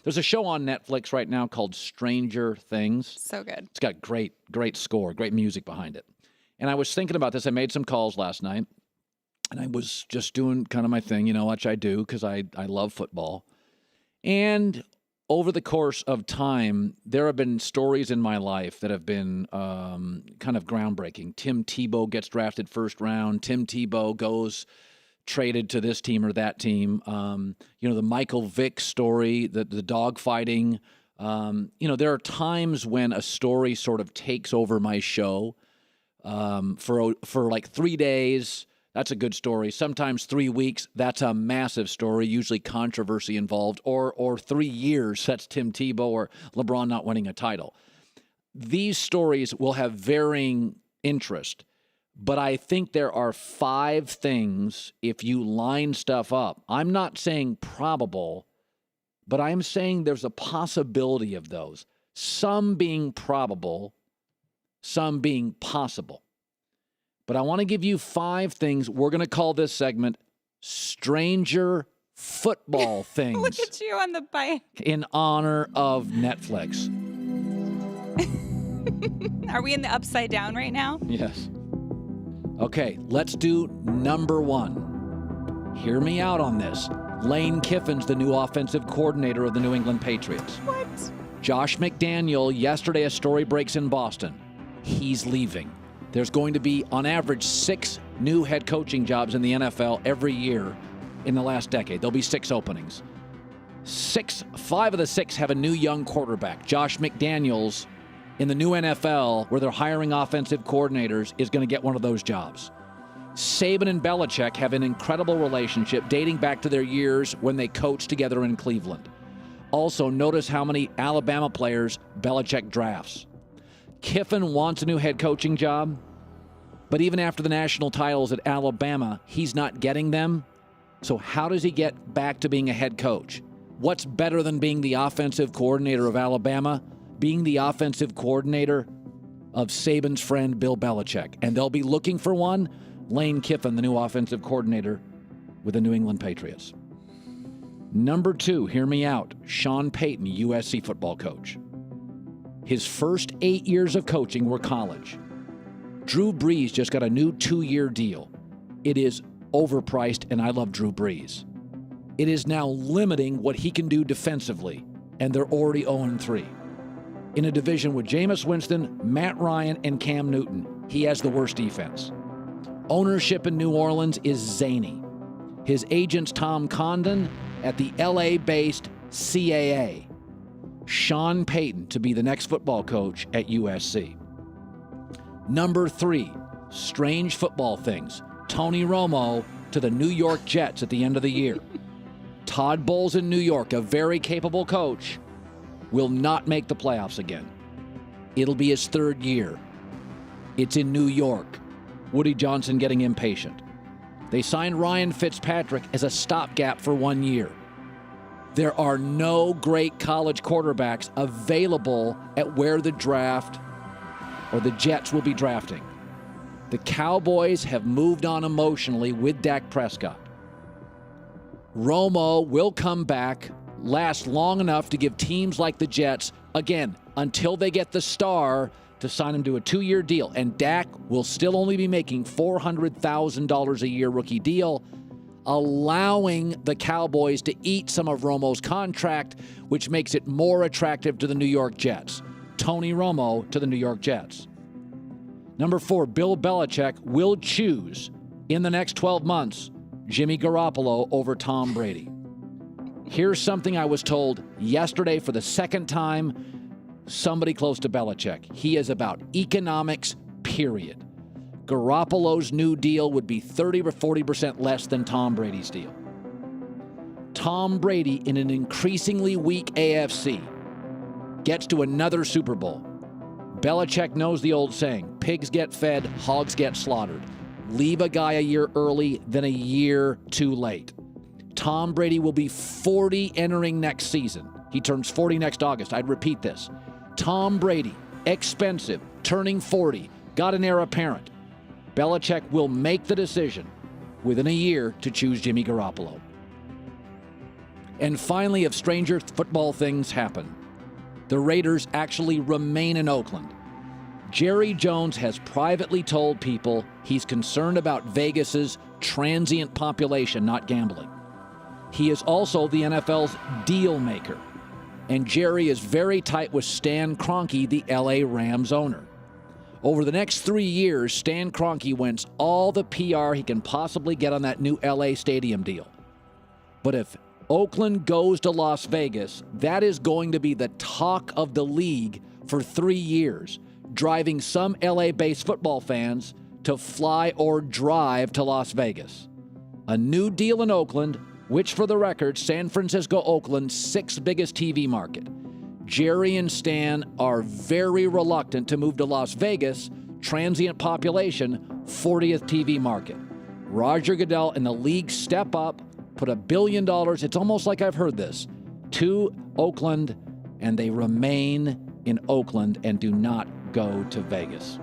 There's a show on Netflix right now called Stranger Things. So good. It's got great score, great music behind it. And I was thinking about this. I made some calls last night, and I was just doing kind of my thing, which I do because I love football. And over the course of time, there have been stories in my life that have been kind of groundbreaking. Tim Tebow gets drafted first round. Tim Tebow goes traded to this team or that team. The Michael Vick story, the dog fighting. There are times when a story sort of takes over my show for like 3 days. That's a good story. Sometimes 3 weeks, that's a massive story, usually controversy involved, or 3 years, that's Tim Tebow or LeBron not winning a title. These stories will have varying interest, but I think there are 5 things, if you line stuff up. I'm not saying probable, but I'm saying there's a possibility of those. Some being probable, some being possible. But I want to give you 5 things. We're going to call this segment Stranger Football Things. Look at you on the bike. In honor of Netflix. Are we in the upside down right now? Yes. Okay, let's do number 1. Hear me out on this. Lane Kiffin's the new offensive coordinator of the New England Patriots. What? Josh McDaniel, yesterday a story breaks in Boston. He's leaving. There's going to be, on average, 6 new head coaching jobs in the NFL every year in the last decade. There'll be 6 openings. 5 of the 6 have a new young quarterback. Josh McDaniels in the new NFL, where they're hiring offensive coordinators, is going to get one of those jobs. Saban and Belichick have an incredible relationship dating back to their years when they coached together in Cleveland. Also, notice how many Alabama players Belichick drafts. Kiffin wants a new head coaching job, but even after the national titles at Alabama, he's not getting them. So how does he get back to being a head coach? What's better than being the offensive coordinator of Alabama? Being the offensive coordinator of Saban's friend Bill Belichick. And they'll be looking for one. Lane Kiffin, the new offensive coordinator with the New England Patriots. Number 2, hear me out. Sean Payton, USC football coach. His first 8 years of coaching were college. Drew Brees just got a new 2-year deal. It is overpriced, and I love Drew Brees. It is now limiting what he can do defensively, and they're already 0-3. In a division with Jameis Winston, Matt Ryan, and Cam Newton, he has the worst defense. Ownership in New Orleans is zany. His agent's Tom Condon at the LA-based CAA. Sean Payton to be the next football coach at USC. Number 3, strange football things. Tony Romo to the New York Jets at the end of the year. Todd Bowles in New York, a very capable coach, will not make the playoffs again. It'll be his 3rd year. It's in New York. Woody Johnson getting impatient. They signed Ryan Fitzpatrick as a stopgap for 1 year. There are no great college quarterbacks available at where the draft or the Jets will be drafting. The Cowboys have moved on emotionally with Dak Prescott. Romo will come back, last long enough to give teams like the Jets, again, until they get the star, to sign him to a 2-year deal. And Dak will still only be making $400,000 a year rookie deal, allowing the Cowboys to eat some of Romo's contract, which makes it more attractive to the New York Jets. Tony Romo to the New York Jets. Number 4, Bill Belichick will choose in the next 12 months Jimmy Garoppolo over Tom Brady. Here's something I was told yesterday for the second time, somebody close to Belichick. He is about economics, period. Garoppolo's new deal would be 30 or 40% less than Tom Brady's deal. Tom Brady, in an increasingly weak AFC, gets to another Super Bowl. Belichick knows the old saying, pigs get fed, hogs get slaughtered. Leave a guy a year early than a year too late. Tom Brady will be 40 entering next season. He turns 40 next August. I'd repeat this. Tom Brady, expensive, turning 40, got an heir apparent. Belichick will make the decision within a year to choose Jimmy Garoppolo. And finally, if stranger football things happen, the Raiders actually remain in Oakland. Jerry Jones has privately told people he's concerned about Vegas's transient population, not gambling. He is also the NFL's deal maker. And Jerry is very tight with Stan Kroenke, the LA Rams owner. Over the next 3 years, Stan Kroenke wants all the PR he can possibly get on that new LA stadium deal. But if Oakland goes to Las Vegas, that is going to be the talk of the league for 3 years, driving some LA-based football fans to fly or drive to Las Vegas. A new deal in Oakland, which for the record, San Francisco, Oakland's 6th biggest TV market. Jerry and Stan are very reluctant to move to Las Vegas, transient population, 40th TV market. Roger Goodell and the league step up, put $1 billion, it's almost like I've heard this, to Oakland, and they remain in Oakland and do not go to Vegas.